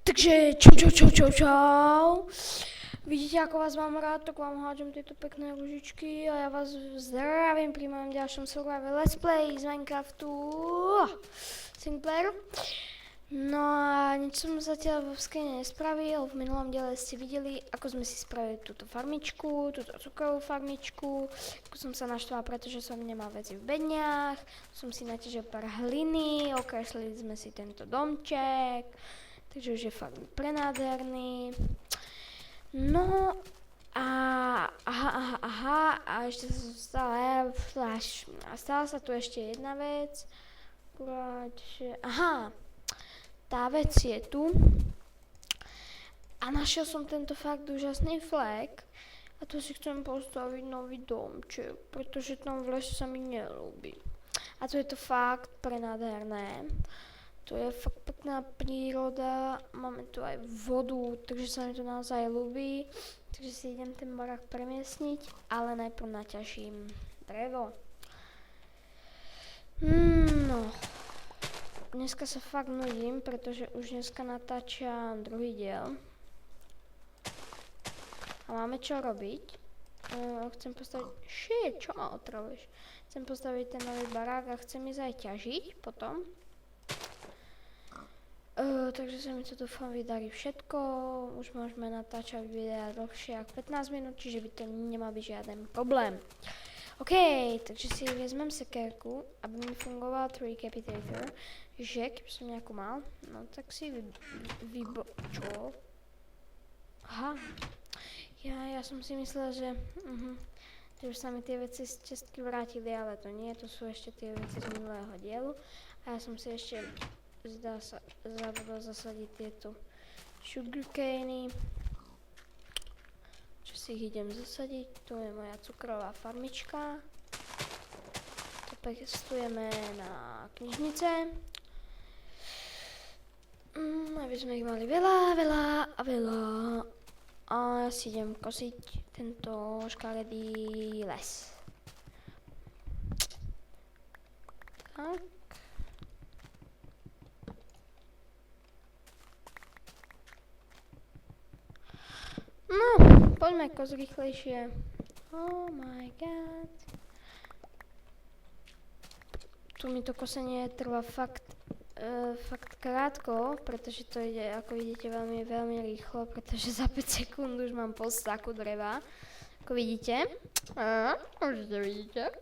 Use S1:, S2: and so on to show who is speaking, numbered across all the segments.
S1: Takže čau. Vidíte, ako vás mám rád, tak vám hádžem tieto pekné ružičky a ja vás zdravím pri mojom ďalšom survival let's play z Minecraftu Singleplayer. No a nič som zatiaľ vo skene nespravil, v minulom diele ste videli, ako sme si spravili túto farmičku, túto cukrovú farmičku, ako som sa naštvala, pretože som nemal veci v bedniach, som si naťažil pár hliny, okreslili sme si tento domček, takže už je fakt prenádherný. No a ešte stala sa tu ešte jedna vec, tá vec je tu a našiel som tento fakt úžasný flek a tu si chcem postaviť nový domček, pretože tam v lese sa mi neľúbi. A tu je to fakt prenádherné. Tu je fakt pekná príroda, máme tu aj vodu, takže sa mi to naozaj ľúbi. Takže si idem ten barák premiesniť, ale najprv naťažím drevo. No, dneska sa fakt nudím, pretože už dneska natáčam druhý diel. A máme čo robiť. Chcem postaviť... čo ma otravuješ? Chcem postaviť ten nový barák a chcem ísť aj ťažiť potom. Takže sa mi to dúfam vydarí všetko, už môžeme natáčať videa dlhšie ako 15 minút, čiže by to nemal byť žiaden problém. OK, takže si vezmem sekérku, aby mi fungoval Tricapitator, že keby som nejakú mal, no tak si čo? Aha, ja som si myslela, že už sa mi tie veci z čestky vrátili, ale to nie, to sú ešte tie veci z minulého dielu a ja som si ešte zabudol zasadiť tieto sugarcany, čo si ich idem zasadiť. Tu je moja cukrová farmička, to pestujeme na knižnice, aby sme ich mali veľa a ja si idem kosiť tento škaredý les. Tak. No, poďme kos rýchlejšie. Oh my god. Tu mi to kosenie trvá fakt krátko, pretože to ide, ako vidíte, veľmi rýchlo, pretože za 5 sekúnd už mám pol staku dreva. Ako vidíte. Určite vidíte.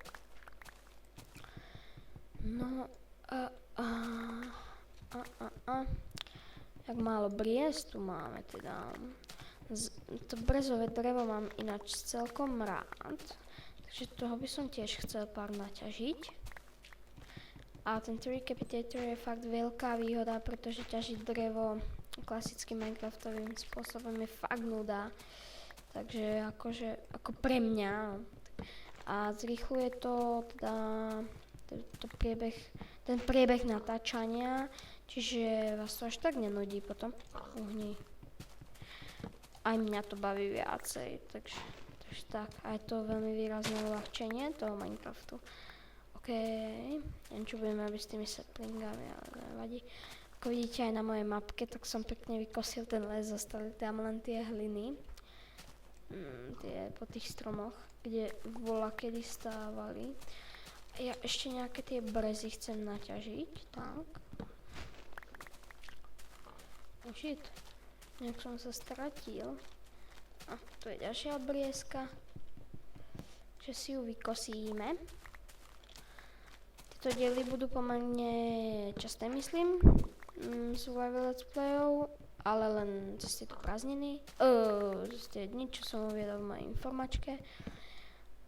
S1: No, jak málo briez tu máme teda. To brezové drevo mám ináč celkom rád, takže toho by som tiež chcel pár naťažiť. A ten Tricapitator je fakt veľká výhoda, pretože ťažiť drevo klasickým Minecraftovým spôsobom je fakt nuda. Takže ako pre mňa. A zrýchluje to teda ten priebeh natáčania, čiže vás to až tak nenudí potom. Aj mňa to baví viacej, takže tak, aj to veľmi výrazné uľahčenie toho Minecraftu. OK, neviem čo budeme robiť s tými saplingami, ale nevadí. Ako vidíte aj na mojej mapke, tak som pekne vykosil ten les, zostali tam len tie hliny. Tie po tých stromoch, kde kedy stávali. A ja ešte nejaké tie brezy chcem naťažiť, tak. Oh shit. Nejak som sa stratil. A tu je ďalšia obriezka. Takže si ju vykosíme. Tieto diely budú pomerne časté, myslím. Survival let's playov, ale len cez tieto prázdniny. Cez tie dni, čo som uviedol v mojej informačke.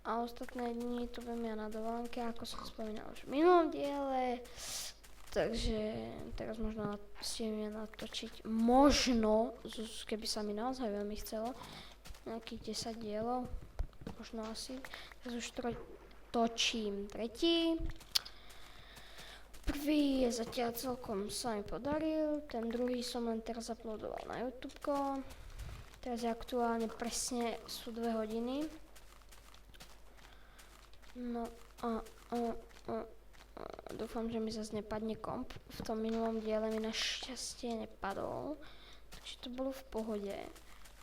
S1: A ostatné dni tu budem ja na dovolenke, ako som spomínal už v minulom diele. Takže teraz možno stihnem natočiť, možno, keby sa mi naozaj veľmi chcelo, nejakých 10 dielov, možno asi. Teraz už točím tretí. Prvý je zatiaľ celkom sa mi podaril, ten druhý som len teraz uploadoval na YouTubeko. Teraz je aktuálne presne sú 2 hodiny. No dúfam, že mi zase nepadne komp. V tom minulom diele mi našťastie nepadol. Takže to bolo v pohode.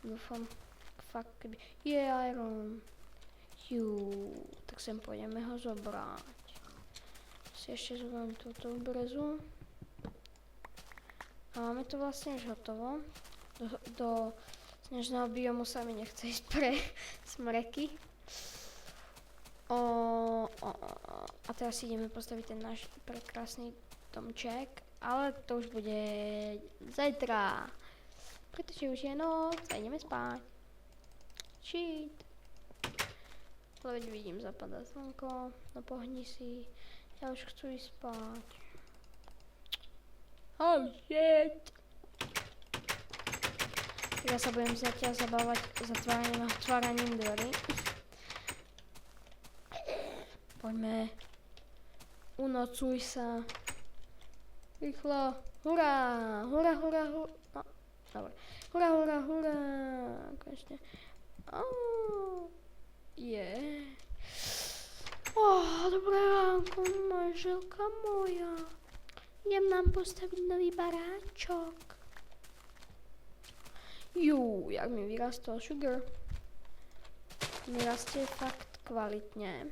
S1: Dúfam, fakt keby... Je iron. Tak sem pôjdeme ho zobrať. Si ešte zoberiem túto brezu. A máme to vlastne už hotovo. Do snežného biomu sa mi nechce ísť pre smreky. A teraz si ideme postaviť ten náš prekrásny domček. Ale to už bude zajtra. Pretože už je noc a ideme spať. Cheat. Ale veď vidím, zapadá slnko. No pohni si. Ja už chcú ísť spať. Oh shit. Ja sa budem zatiaľ zabávať zatváraním a otváraním dverí. Poďme. Unocuj sa. Rýchlo. Hurá. Hurá, hurá, hurá. No, dobre. Hurá, hurá, hurá. Konečne. Dobré ránko, manželka moja. Idem nám postaviť nový baráčok. Jak mi vyrastol sugar. Mi rastie fakt kvalitne.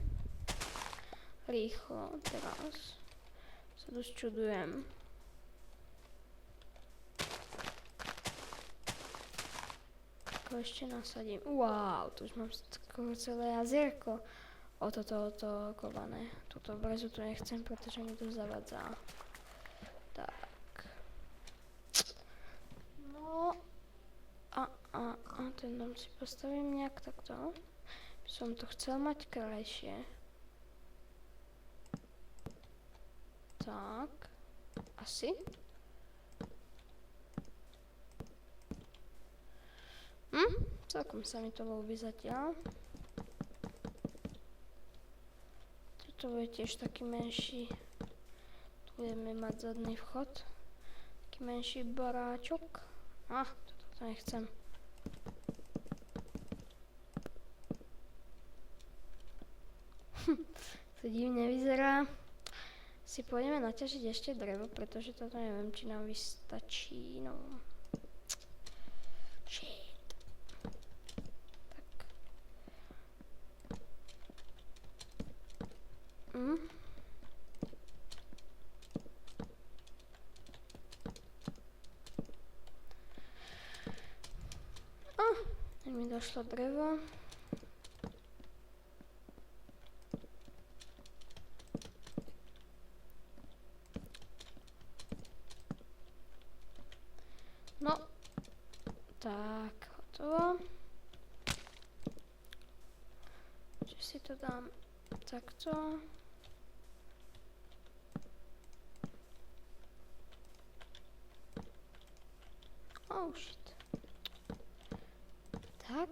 S1: Rýchlo, teraz sa dosť čudujem. Ako ešte nasadím. Wow, tu už mám skoro celé jazierko. Toto kované. Túto brezu tu nechcem, pretože mi to zavadzá. Tak. No. A ten dom si postavím nejak takto. By som to chcel mať krajšie. Tak. Asi. Celkom sa mi to ľúbi zatiaľ. To bude tiež taký menší. Tu budeme mať zadný vchod. Taký menší baráčok. Toto nechcem. To divne vyzerá. Si pôjdeme naťažiť ešte drevo, pretože toto neviem, či nám vystačí. No. Shit. Mi došlo drevo. No, tak, hotovo. Čiže si to dám takto. Oh shit. Tak.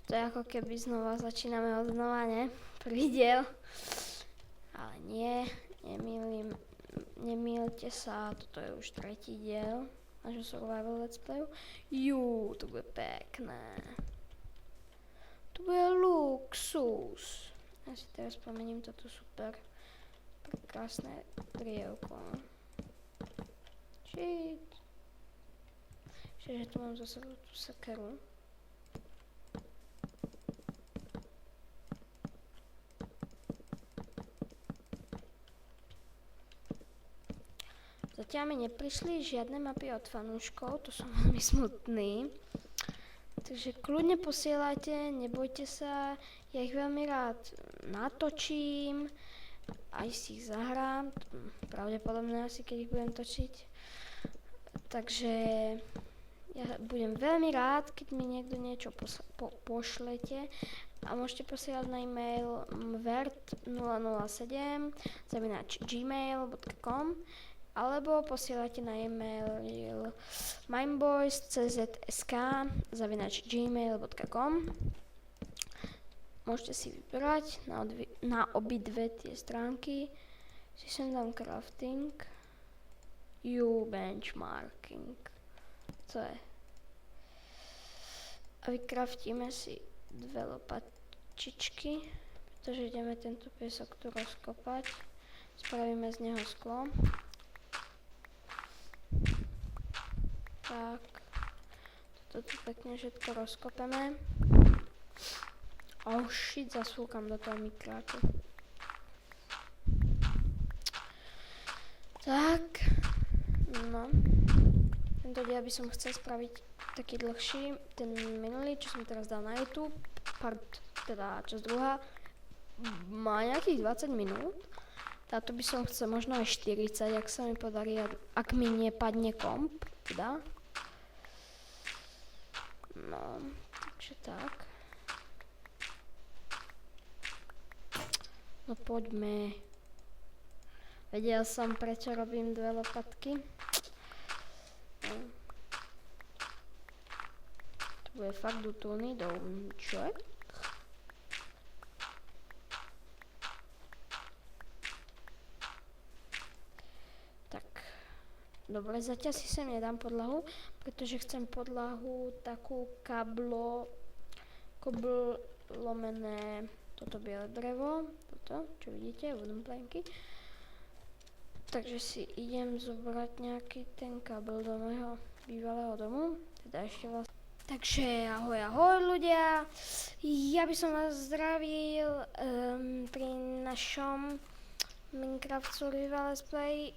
S1: To je ako keby znova začíname od znova, ne? Prvý diel. Ale nie, nemýlte sa, toto je už tretí diel nášho survival let's playu. To bude pekné. To bude luxus. Ja si teraz pomením toto super prekrásne drievko. Shit. Že tu mám zase tú sekeru. Zatiaľ mi neprišli žiadne mapy od fanúškov, to som veľmi smutný. Takže kľudne posielajte, nebojte sa, ja ich veľmi rád natočím, aj si ich zahrám, pravdepodobne asi keď ich budem točiť. Takže ja budem veľmi rád, keď mi niekto niečo pošlete a môžete posielať na e-mail vert007@gmail.com alebo posielajte na e-mail mindboys.czsk@gmail.com. Môžete si vybrať na obidve tie stránky. Si sem dám crafting. Benchmarking. Co je? A vykraftíme si 2 lopatičky, pretože ideme tento piesok tu rozkopať. Spravíme z neho sklo. Tak, toto tu pekne všetko rozkopeme. Oh shit, zasúkam do toho mikráku. Tak, no. Tento diel by som chcel spraviť taký dlhší. Ten minulý, čo som teraz dal na YouTube, časť druhá, má nejakých 20 minút. Táto by som chcel možno aj 40, ak sa mi podarí, ak mi nepadne komp, teda. No, takže tak. No poďme. Vedel som, prečo robím 2 lopatky. No. To bude fakt útulný domček. Tak. Dobre, zatiaľ si sem nedám podlahu, pretože chcem podlahu takú lomené toto biele drevo, toto, čo vidíte, wooden planky. Takže si idem zobrať nejaký ten kabel do môjho bývalého domu, teda ešte vlastne. Takže ahoj ľudia, ja by som vás zdravil pri našom Minecraft Survival Let's Play.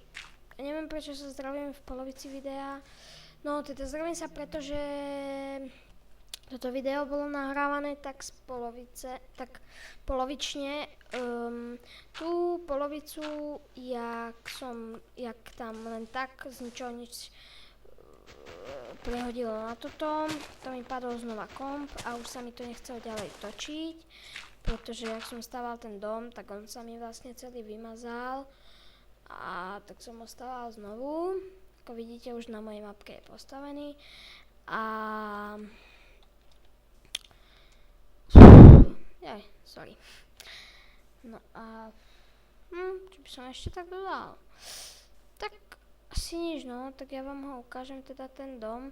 S1: Neviem, prečo sa zdravím v polovici videa. No, teda zdravím sa, pretože toto video bolo nahrávané tak z polovice, tak polovične. Tú polovicu, jak tam len tak z ničoho nič prehodilo na toto, to mi padol znova komp a už sa mi to nechcelo ďalej točiť, pretože ak som stával ten dom, tak on sa mi vlastne celý vymazal a tak som ho stával znovu. Ako vidíte, už na mojej mapke je postavený a sorry. No a čo by som ešte tak dodal? Tak asi nič, no, tak ja vám ho ukážem, teda ten dom.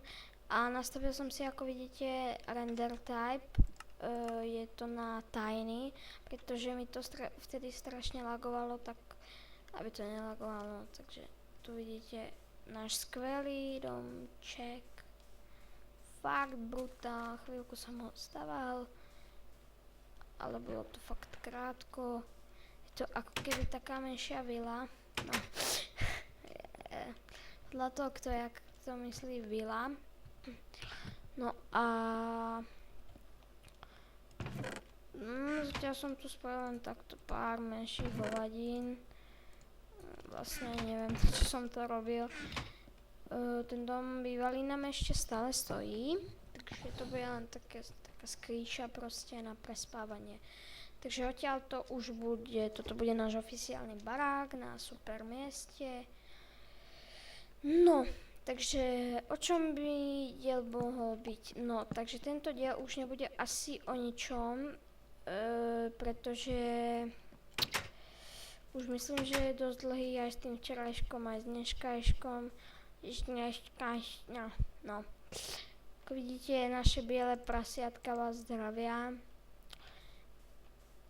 S1: A nastavil som si, ako vidíte, render type. Je to na tiny, pretože mi to vtedy strašne lagovalo, tak aby to nelagovalo. Takže tu vidíte náš skvelý domček. Fakt brutál, chvíľku som ho staval, ale bolo to fakt krátko. Je to ako keby taká menšia vila. No. Podľa toho, kto jak to myslí vila. No a zatiaľ som tu spravil len takto pár menších hovadín. Vlastne neviem, čo som to robil. Ten dom bývalý nám ešte stále stojí, takže to bude len taká skrýša proste na prespávanie. Takže odtiaľ to už bude, toto bude náš oficiálny barák na super mieste. No, takže o čom by diel mohol byť? No, takže tento diel už nebude asi o ničom, pretože už myslím, že je dosť dlhý aj s tým včerajškom, aj s dneškajškom. No. Ako vidíte, naše biele prasiatka vás zdravia.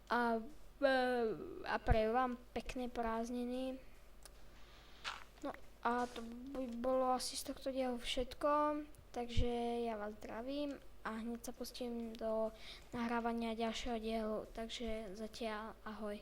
S1: A prajú vám pekné prázdniny. No a to by bolo asi z tohto dielu všetko. Takže ja vás zdravím a hneď sa pustím do nahrávania ďalšieho dielu. Takže zatiaľ ahoj.